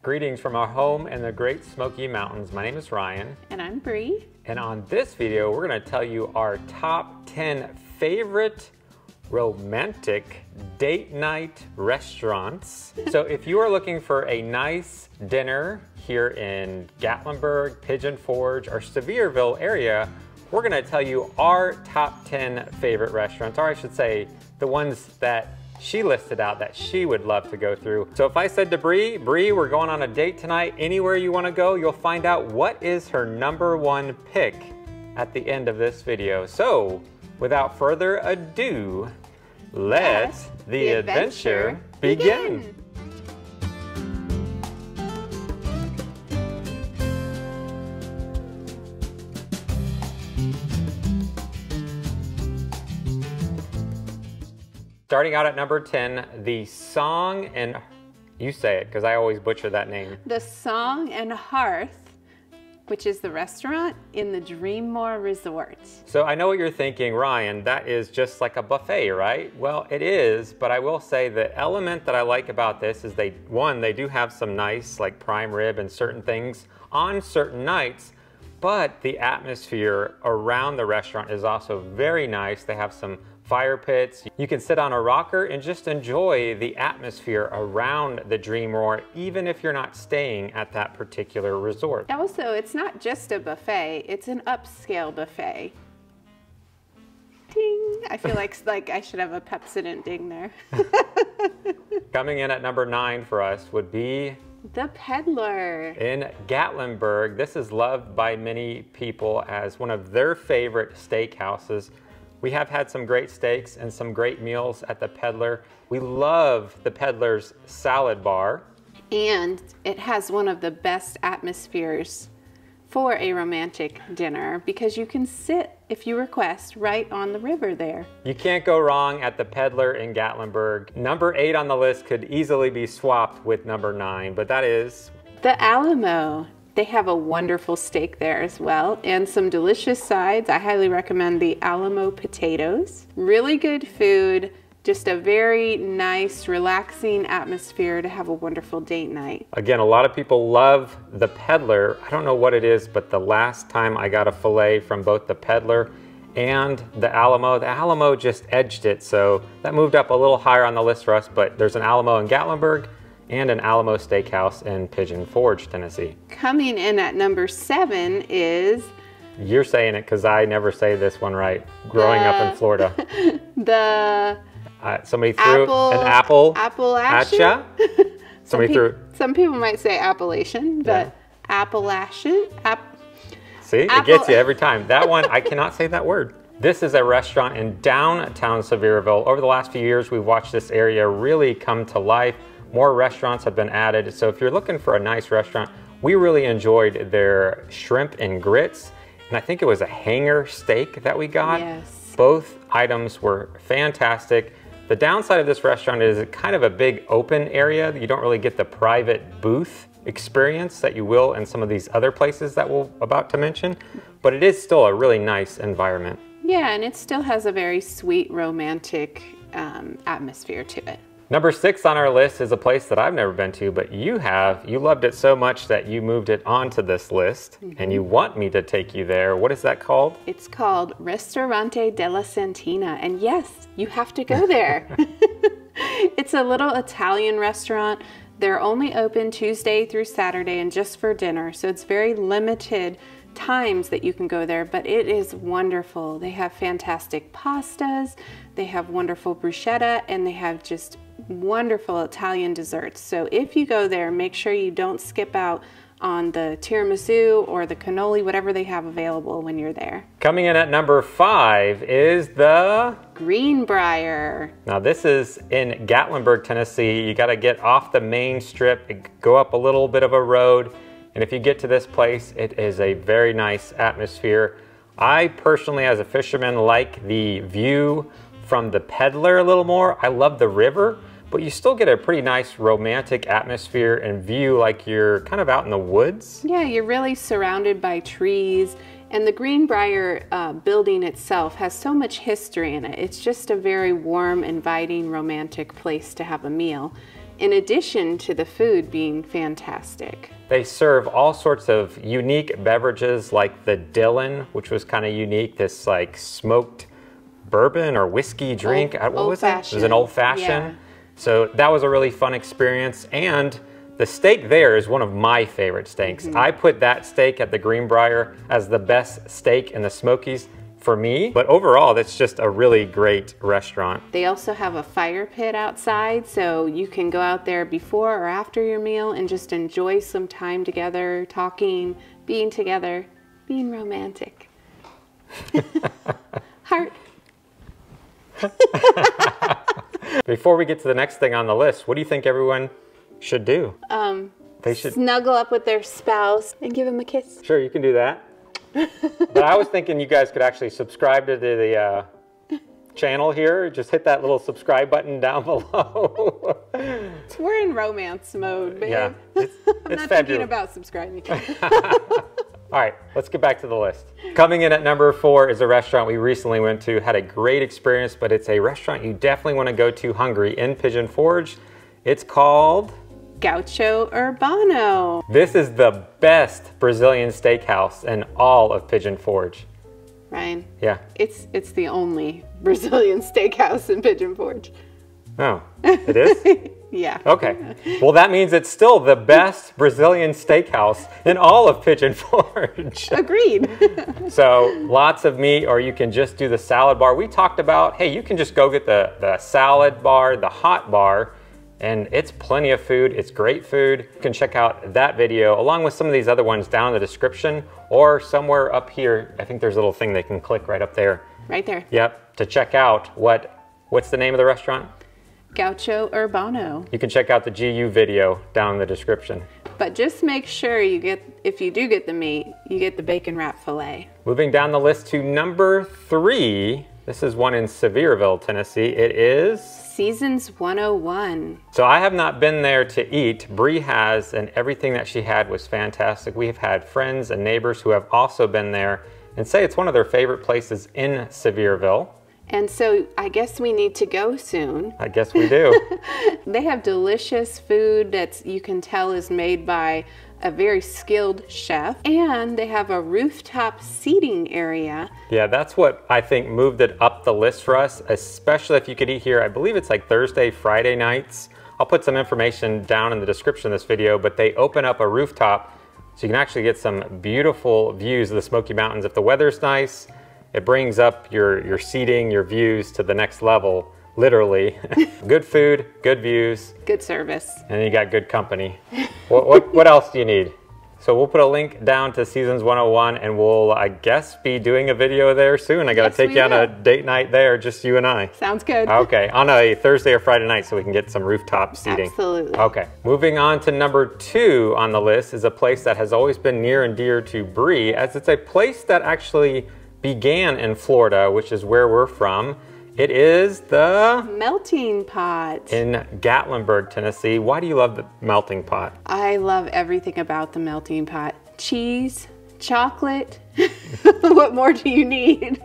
Greetings from our home in the Great Smoky Mountains. My name is Ryan. And I'm Brie. And on this video, we're going to tell you our top 10 favorite romantic date night restaurants. So if you are looking for a nice dinner here in Gatlinburg, Pigeon Forge, or Sevierville area, we're going to tell you our top 10 favorite restaurants, or I should say the ones that she listed out that she would love to go through. So if I said to Brie, we're going on a date tonight, anywhere you want to go, you'll find out what is her #1 pick at the end of this video. So without further ado, let the adventure begin. Starting out at number 10, the Song and, you say it because I always butcher that name. The Song and Hearth, which is the restaurant in the Dreammore Resort. So I know what you're thinking, Ryan, that is just like a buffet, right? Well, it is, but I will say the element that I like about this is they do have some nice like prime rib and certain things on certain nights, but the atmosphere around the restaurant is also very nice. They have some fire pits. You can sit on a rocker and just enjoy the atmosphere around the Dreammore, even if you're not staying at that particular resort. Also, it's not just a buffet, it's an upscale buffet. Ding! I feel like I should have a Pepsodent ding there. Coming in at number 9 for us would be the Peddler. In Gatlinburg. This is loved by many people as one of their favorite steakhouses. We have had some great steaks and some great meals at the Peddler. We love the Peddler's salad bar. And it has one of the best atmospheres for a romantic dinner because you can sit, if you request, right on the river there. You can't go wrong at the Peddler in Gatlinburg. Number 8 on the list could easily be swapped with number 9, but that is the Alamo. They have a wonderful steak there as well and some delicious sides. I highly recommend the Alamo potatoes. Really good food, just a very nice, relaxing atmosphere to have a wonderful date night. Again, a lot of people love the Peddler. I don't know what it is, but the last time I got a filet from both the Peddler and the Alamo just edged it. So that moved up a little higher on the list for us, but there's an Alamo in Gatlinburg and an Alamo Steakhouse in Pigeon Forge, Tennessee. Coming in at number 7 is... You're saying it because I never say this one right, growing up in Florida. Somebody threw an Appalachian? Some people might say Appalachian, but Appalachian? See, it gets you every time. That one, I cannot say that word. This is a restaurant in downtown Sevierville. Over the last few years, we've watched this area really come to life. More restaurants have been added. So if you're looking for a nice restaurant, we really enjoyed their shrimp and grits. And I think it was a hanger steak that we got. Yes. Both items were fantastic. The downside of this restaurant is kind of a big open area. You don't really get the private booth experience that you will in some of these other places that we're about to mention. But it is still a really nice environment. Yeah, and it still has a very sweet, romantic atmosphere to it. Number 6 on our list is a place that I've never been to, but you have. You loved it so much that you moved it onto this list, and you want me to take you there. What is that called? It's called Ristorante DELLASANTINA, and yes, you have to go there. It's a little Italian restaurant. They're only open Tuesday through Saturday and just for dinner, so it's very limited times that you can go there, but it is wonderful. They have fantastic pastas, they have wonderful bruschetta, and they have just wonderful Italian desserts. So if you go there, make sure you don't skip out on the tiramisu or the cannoli, whatever they have available when you're there. Coming in at number 5 is the Greenbrier. Now this is in Gatlinburg, Tennessee. You got to get off the main strip, go up a little bit of a road, and if you get to this place, it is a very nice atmosphere. I personally, as a fisherman, like the view from the Peddler a little more. I love the river, but you still get a pretty nice romantic atmosphere and view like you're kind of out in the woods. Yeah, you're really surrounded by trees, and the Greenbrier building itself has so much history in it. It's just a very warm, inviting, romantic place to have a meal. in addition to the food being fantastic. They serve all sorts of unique beverages like the Dillon, which was kind of unique, this like smoked bourbon or whiskey drink. What was it? It was an old-fashioned. Yeah. So that was a really fun experience. And the steak there is one of my favorite steaks. I put that steak at the Greenbrier as the best steak in the Smokies for me. But overall, that's just a really great restaurant. They also have a fire pit outside, so you can go out there before or after your meal and just enjoy some time together, talking, being together, being romantic. Heart. Before we get to the next thing on the list, what do you think everyone should do? They should snuggle up with their spouse and give them a kiss. Sure, you can do that. But I was thinking you guys could actually subscribe to the channel here. Just hit that little subscribe button down below. We're in romance mode, babe. Yeah, it's not thinking about subscribing. All right, let's get back to the list. Coming in at number 4 is a restaurant we recently went to. Had a great experience, but it's a restaurant you definitely want to go to hungry in Pigeon Forge. It's called GAUCHO Urbano. This is the best Brazilian steakhouse in all of Pigeon Forge. Ryan. Yeah. It's the only Brazilian steakhouse in Pigeon Forge. Oh, it is? Yeah. Okay. Well, that means it's still the best Brazilian steakhouse in all of Pigeon Forge. Agreed. So lots of meat, or you can just do the salad bar. We talked about, hey, you can just go get the salad bar, the hot bar, and it's plenty of food. It's great food. You can check out that video along with some of these other ones down in the description or somewhere up here. I think there's a little thing they can click right up there. Right there. Yep, to check out what's the name of the restaurant? GAUCHO Urbano. You can check out the GU video down in the description. But just make sure if you do get the meat, you get the bacon wrap filet. Moving down the list to number 3. This is one in Sevierville, Tennessee. It is Seasons 101. So I have not been there to eat. Brie has, and everything that she had was fantastic. We have had friends and neighbors who have also been there and say it's one of their favorite places in Sevierville. And so I guess we need to go soon. I guess we do. They have delicious food that you can tell is made by a very skilled chef. And they have a rooftop seating area. Yeah, that's what I think moved it up the list for us, especially if you could eat here. I believe it's like Thursday, Friday nights. I'll put some information down in the description of this video, but they open up a rooftop so you can actually get some beautiful views of the Smoky Mountains. If the weather's nice, it brings up your seating, your views to the next level, literally. Good food, good views. Good service. And you got good company. What else do you need? So we'll put a link down to Seasons 101 and we'll, I guess, be doing a video there soon. I gotta take you on a date night there, just you and I. Sounds good. Okay, on a Thursday or Friday night so we can get some rooftop seating. Absolutely. Okay, moving on to number 2 on the list is a place that has always been near and dear to Brie, as it's a place that actually began in Florida, which is where we're from. It is the Melting Pot in Gatlinburg, Tennessee. Why do you love the Melting Pot? I love everything about the Melting Pot. Cheese, chocolate. What more do you need?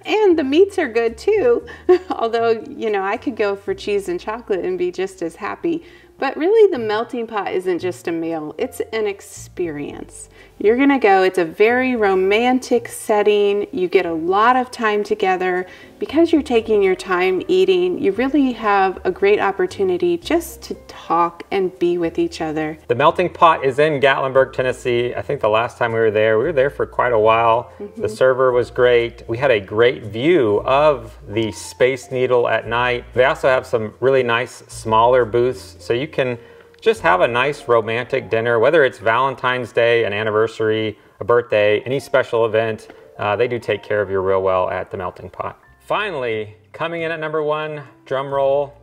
And the meats are good too. Although, you know, I could go for cheese and chocolate and be just as happy. But really the Melting Pot isn't just a meal, it's an experience. You're gonna go, it's a very romantic setting. You get a lot of time together. Because you're taking your time eating, you really have a great opportunity just to talk and be with each other. The Melting Pot is in Gatlinburg, Tennessee. I think the last time we were there for quite a while. The server was great. We had a great view of the Space Needle at night. They also have some really nice smaller booths, so you can just have a nice romantic dinner, whether it's Valentine's Day, an anniversary, a birthday, any special event. They do take care of you real well at the Melting Pot. Finally, coming in at number 1, drum roll.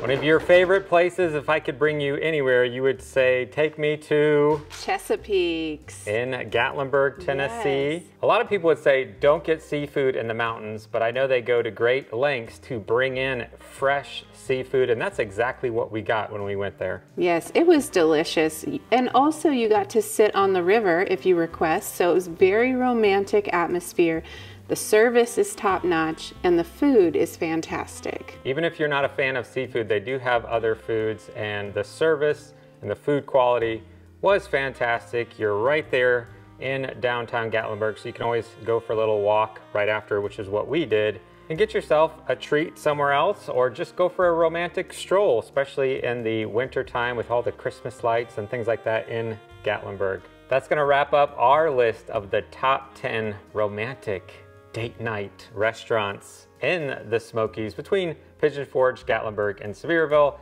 One of your favorite places, if I could bring you anywhere, you would say, take me to CHESAPEAKE'S in Gatlinburg, Tennessee. Yes. A lot of people would say, don't get seafood in the mountains, but I know they go to great lengths to bring in fresh seafood, and that's exactly what we got when we went there. Yes, it was delicious. And also you got to sit on the river if you request, so it was very romantic atmosphere. The service is top notch and the food is fantastic. Even if you're not a fan of seafood, they do have other foods, and the service and the food quality was fantastic. You're right there in downtown Gatlinburg, so you can always go for a little walk right after, which is what we did, and get yourself a treat somewhere else, or just go for a romantic stroll, especially in the winter time with all the Christmas lights and things like that in Gatlinburg. That's gonna wrap up our list of the top 10 romantic date night restaurants in the Smokies between Pigeon Forge, Gatlinburg, and Sevierville.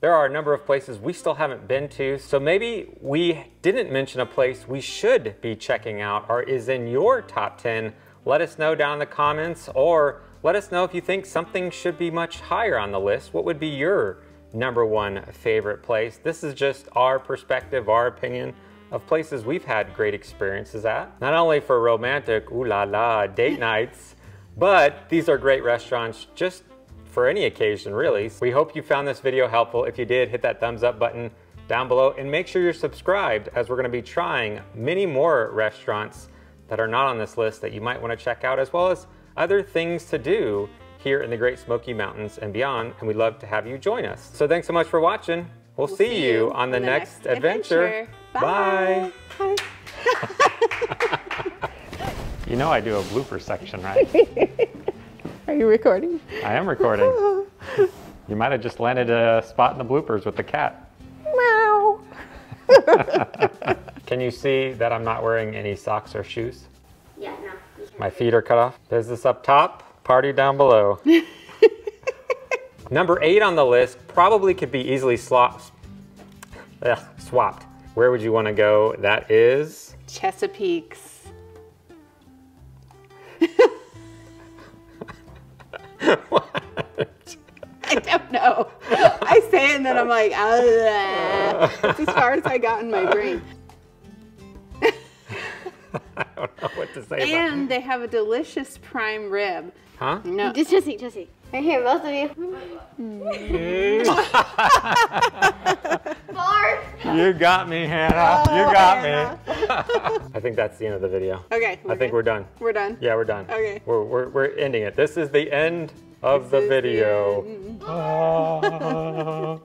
There are a number of places we still haven't been to, so maybe we didn't mention a place we should be checking out or is in your top 10. Let us know down in the comments, or let us know if you think something should be much higher on the list. What would be your #1 favorite place? This is just our perspective, our opinion of places we've had great experiences at. Not only for romantic, ooh la la, date nights, but these are great restaurants just for any occasion, really. We hope you found this video helpful. If you did, hit that thumbs up button down below and make sure you're subscribed, as we're gonna be trying many more restaurants that are not on this list that you might wanna check out, as well as other things to do here in the Great Smoky Mountains and beyond, and we'd love to have you join us. So thanks so much for watching. We'll see you on the next adventure. Bye. Bye. You know I do a blooper section, right? Are you recording? I am recording. You might have just landed a spot in the bloopers with the cat. Meow. Can you see that I'm not wearing any socks or shoes? Yeah, no. My feet are cut off. Business up top, party down below. #8 on the list probably could be easily swapped. Where would you want to go? That is CHESAPEAKE'S. What? I don't know. I say it and then I'm like, ah. It's as far as I got in my brain. I don't know what to say And about. they have a delicious prime rib. Huh? No. Just Jessie. Right here, both of you. Barf! You got me, Hannah. Oh, You got Hannah. me. I think that's the end of the video. Okay. I think we're done. We're done. Yeah, we're done. Okay. We're ending it. This is the end of the This is the video. end. Ah.